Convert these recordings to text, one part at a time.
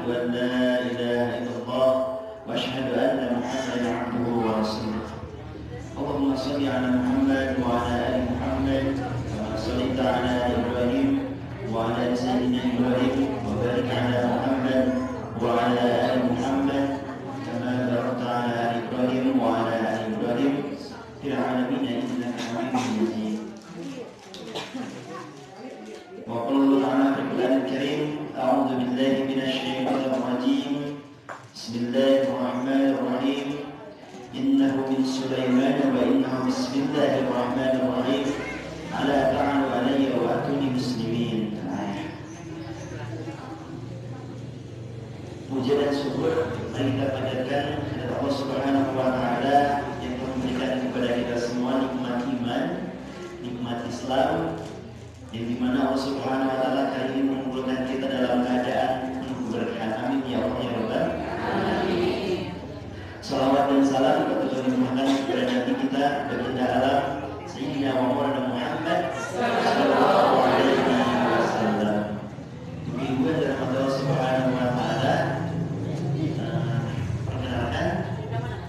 أشهد أن لا إله إلا الله وأشهد أن محمدا عبده ورسوله. اللهم صل على محمد وعلى آل محمد كما صليت على إبراهيم وعلى آل سيدنا إبراهيم وبارك على محمد وعلى آل محمد كما باركت على آل إبراهيم وعلى آل إبراهيم في العالمين إنك حميد مجيد. وقل تعالى في القرآن الكريم أعوذ بالله من الشيطان الرجيم بسم الله الرحمن الرحيم إنه من سليمان وإنه بسم الله الرحمن الرحيم ألا تعلوا علي وأتوني مسلمين. Puja dan syukur mari kita panjatkan kepada Allah Subhanahu wa taala yang telah memberikan kepada kita semua nikmat iman, nikmat Islam, yang dimana Allah Subhanahu wa taala kali ini mengumpulkan kita dalam keadaan penuh keberkahan. Amin ya Allah ya Rabbal alamin. Salawat dan salam kita tujukan kepada Nabi kita baginda alam Sayyidina Muhammad sallallahu alaihi wasallam. Ibu dan Allah Subhanahu wa taala, perkenalkan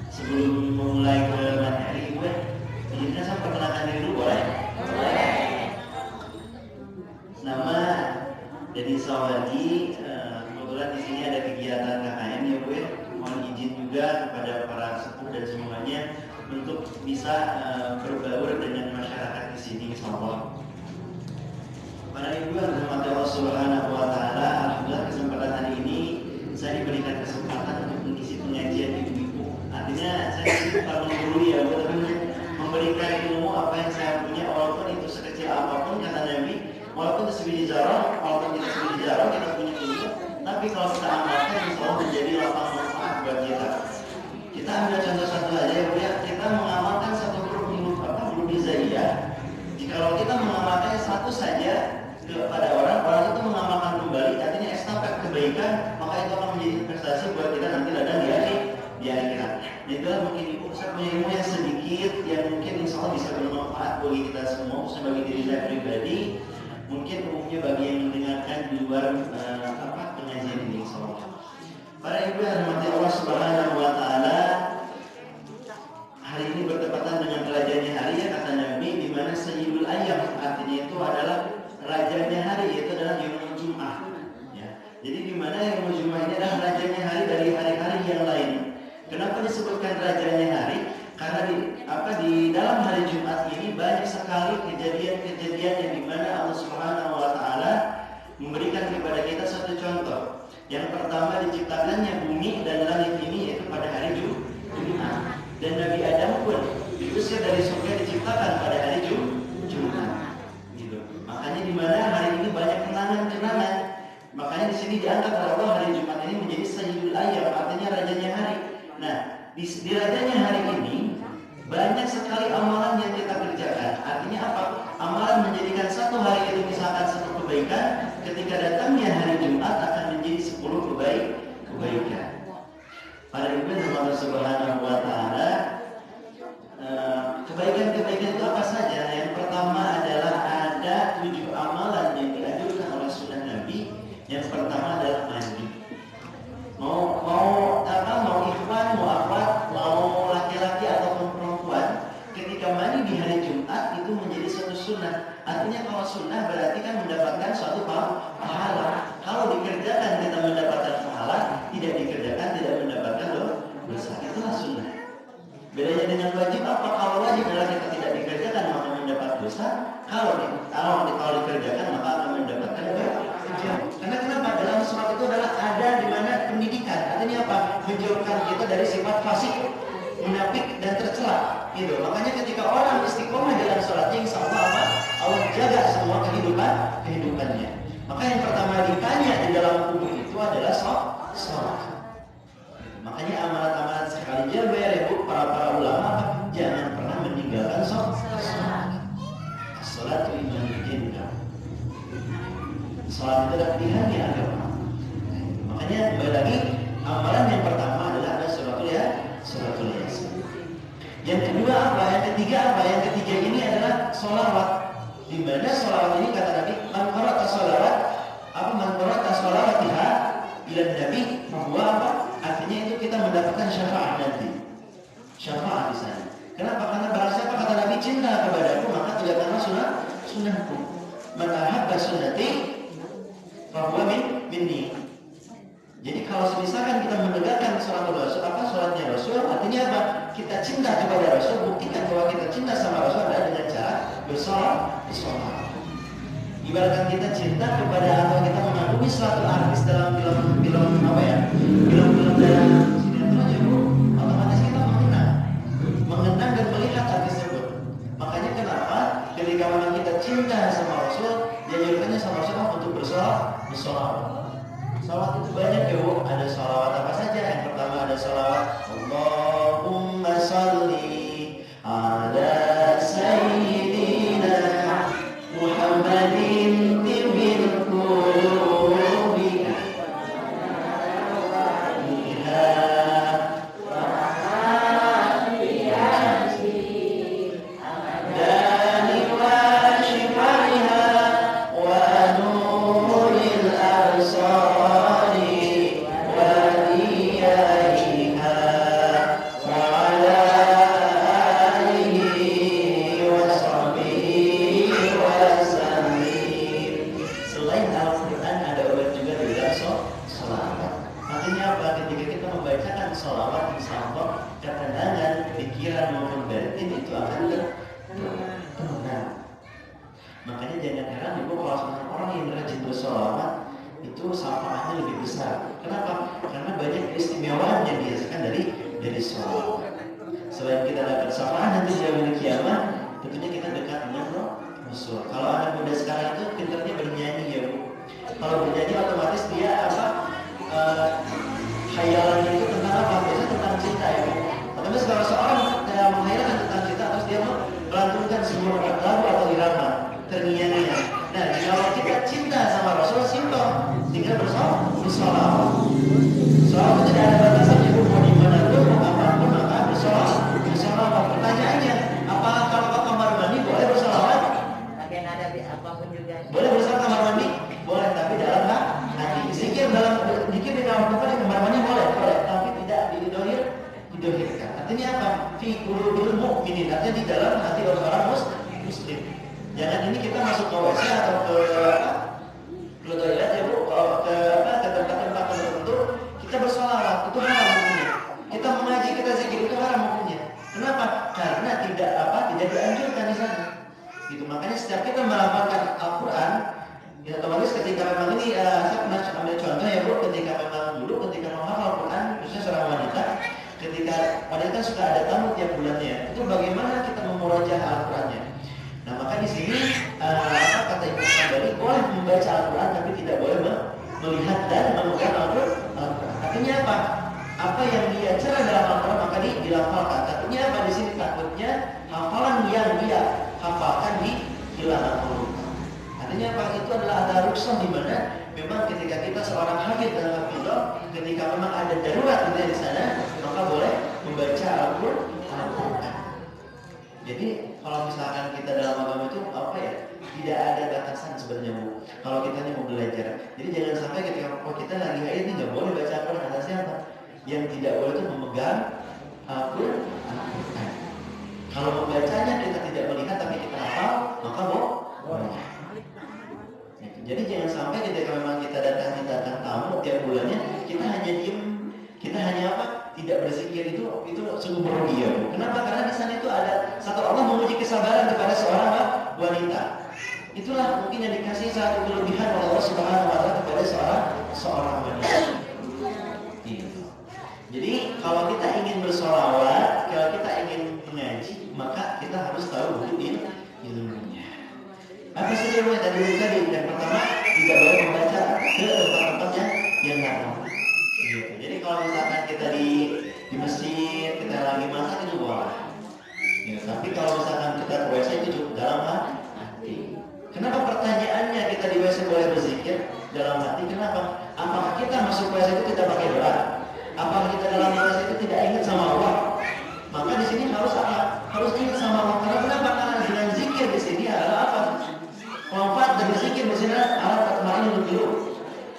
sebelum memulai ke materi ibu, izinkan saya perkenalkan diri dulu boleh? Nama Dedi Sawadi. Kebetulan di sini ada kegiatan KKN ya Bu ya. Mohon izin juga kepada para sepuh dan semuanya untuk bisa berbaur dengan masyarakat di sini insyaallah. Para ibu yang dirahmati Allah Subhanahu wa taala, alhamdulillah kesempatan hari ini saya diberikan kesempatan untuk mengisi pengajian ibu-ibu. Artinya saya bukan menggurui ya Bu, tapi memberikan ilmu apa yang saya punya walaupun itu sekecil apapun kata Nabi. Walaupun itu sebiji zarah, walaupun kita sebiji zarah, kita punya ilmu, tapi kalau kita amalkan insya Allah menjadi lapang manfaat buat kita. Kita ambil contoh satu aja ya Bu ya, kita mengamalkan satu huruf hizaiyah. Jikalau kita mengamalkan satu saja kepada orang itu mengamalkan kembali, artinya estafet kebaikan, maka itu akan menjadi investasi buat kita nanti ladang di akhirat. Itulah mungkin ibu saya punya ilmu yang sedikit, yang mungkin insya Allah bisa bermanfaat bagi kita semua, khususnya bagi diri saya pribadi. Mungkin umumnya bagi yang mendengarkan di luar pengajian ini insyaallah. Para ibu yang dirahmati Allah Subhanahu wa taala, hari ini bertepatan dengan rajanya hari ya kata Nabi, di mana Sayyidul Ayyam artinya itu adalah rajanya hari, yaitu adalah Yaumul Jum'ah. Ya. Jadi di mana Yaumul Jum'ah ini adalah rajanya hari dari hari-hari yang lain. Kenapa disebutkan rajanya hari? Karena di dalam hari Jumat ini banyak sekali kejadian-kejadian yang dimana Allah Subhanahu wa taala memberikan kepada kita satu contoh. Yang pertama diciptakannya bumi dan langit ini yaitu pada hari Jumat. Dan Nabi Adam pun diusir dari surga diciptakan pada hari Jumat. Gitu. Makanya di mana hari ini banyak kenangan-kenangan. Makanya di sini diangkat oleh Allah hari Jumat ini menjadi Sayyidul Ayyam, artinya rajanya hari. Nah, di rajanya hari ini banyak sekali amalan yang kita kerjakan. Artinya apa? Amalan menjadikan satu hari itu misalkan satu kebaikan, ketika datangnya hari Jumat akan menjadi 10 kebaikan. Para ibu yang Allah Subhanahu wa taala, kebaikan-kebaikan itu apa saja? Yang pertama adalah ada 7 amalan yang dianjurkan oleh sunnah Nabi. Yang pertama adalah mandi. Mau ikhwan, mau akhwat, mau laki-laki ataupun perempuan, ketika mandi di hari Jumat itu menjadi suatu sunnah. Artinya kalau sunnah berarti kan mendapatkan suatu pahala. Kalau dikerjakan kita mendapatkan pahala, tidak dikerjakan tidak mendapatkan dosa. Itulah sunnah. Bedanya dengan wajib apa? Kalau wajib adalah kita tidak dikerjakan maka mendapat dosa. Kalau dikerjakan maka akan mendapatkan pahala. Karena kenapa? Dalam sholat itu adalah ada di mana pendidikan. Artinya apa? Menjauhkan kita dari sifat fasik, munafik dan tercela. Gitu. Makanya ketika orang istiqomah dalam sholatnya, insya Allah jaga semua kehidupannya. Maka yang pertama ditanya di dalam kubur itu adalah sholat. Makanya amalan-amalan sekali jabar ya Bu, para ulama jangan pernah meninggalkan sholat. Sholat itu iman jinna. Sholat itu adalah pilihannya agama. Makanya kembali lagi amalan yang pertama adalah sholatul yasin. Yang kedua apa? Yang ketiga apa? Yang ketiga ini adalah sholawat. Di mana sholawat ini kata Nabi, man qara'ata sholawat, man qara'ata sholawatiha ila nabi bahwa apa? Artinya itu kita mendapatkan syafaat nanti. Syafaat di sana. Kenapa? Karena barang siapa kata Nabi cinta kepadaku maka tegakkanlah sunnahku. Man ahabba sunnati fahuwa minni. Jadi kalau misalkan kita menegakkan sholatnya Rasul, artinya apa? Kita cinta kepada Rasul, buktikan bahwa kita cinta sama Rasul adalah dengan cara bersolat. Ibaratkan kita cinta kepada atau kita mengagumi suatu artis dalam film apa ya? Film-film dalam sinetron ya bu, otomatis kita mengenang dan melihat artis tersebut. Makanya kenapa ketika memang kita cinta sama Rasul, dianjurkannya sama Rasul untuk bersolat. Salawat itu banyak ya bu, ada salawat apa saja. Yang pertama ada salawat Allahumma salli ala sayyidina Muhammadin tibil qulubi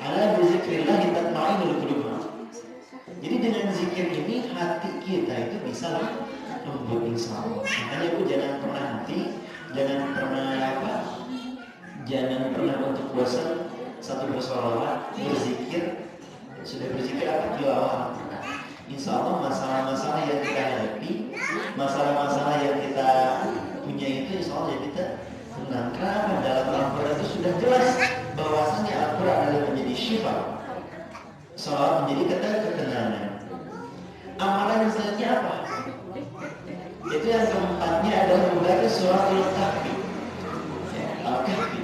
Ala bizikrillah tatma'innul dengan zikir ini hati kita itu bisa lembut insya Allah. Makanya Bu jangan pernah henti, jangan pernah untuk bosan. Satu bersolawat, berzikir, sudah berzikir apa tilawah Al-Quran. Insya Allah masalah-masalah yang kita hadapi, masalah-masalah yang kita punya itu insya Allah kita tenang. Karena dalam Al-Quran itu sudah jelas bahwasannya Al-Quran adalah menjadi syifa, salawat menjadi ketenangan. Amalan yang selanjutnya apa? Itu yang keempatnya adalah membaca surah Al-Kahfi. Al-Kahfi.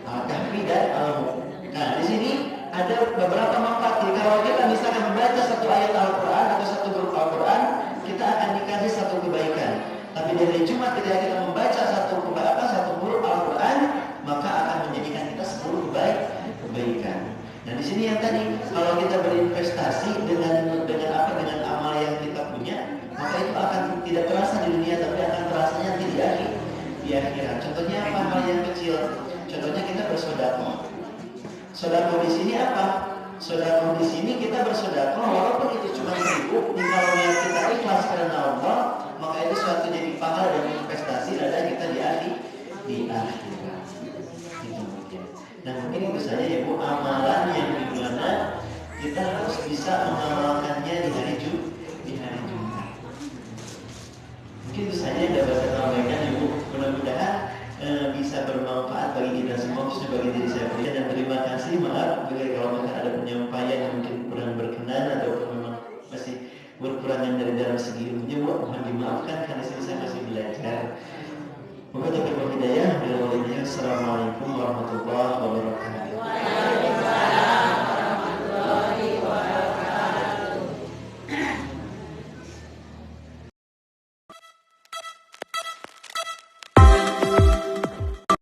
Al-Kahfi dan Al-Mulk. Nah, di sini ada beberapa manfaat. Kalau kita misalkan membaca satu ayat Al-Quran atau satu huruf Al-Quran, kita akan dikasih satu kebaikan. Tapi dari Jumat ketika kita membaca satu huruf Al-Quran, maka akan menjadikan kita 10 kebaikan. Nah, di sini yang tadi kalau kita berinvestasi dengan amal yang kita punya, maka itu akan tidak terasa di dunia, tapi akan terasanya nanti di akhirat. Contohnya apa? Hal yang kecil. Contohnya kita bersedekah. Sedekah di sini apa? Sedekah di sini kita bersedekah walaupun itu cuma 1.000, kalau niat kita ikhlas karena Allah, maka itu suatu jadi pahala dan investasi ada kita di akhirat. Itu mungkin. Nah, mungkin itu saja ya Bu, amalan yang dimana kita harus bisa mengamalkannya di hari Jumat. Mungkin itu saja yang dapat saya sampaikan Ibu. Mudah-mudahan bisa bermanfaat bagi kita semua, khususnya bagi diri saya pribadi. Dan terima kasih, maaf jika kalau ada penyampaian yang mungkin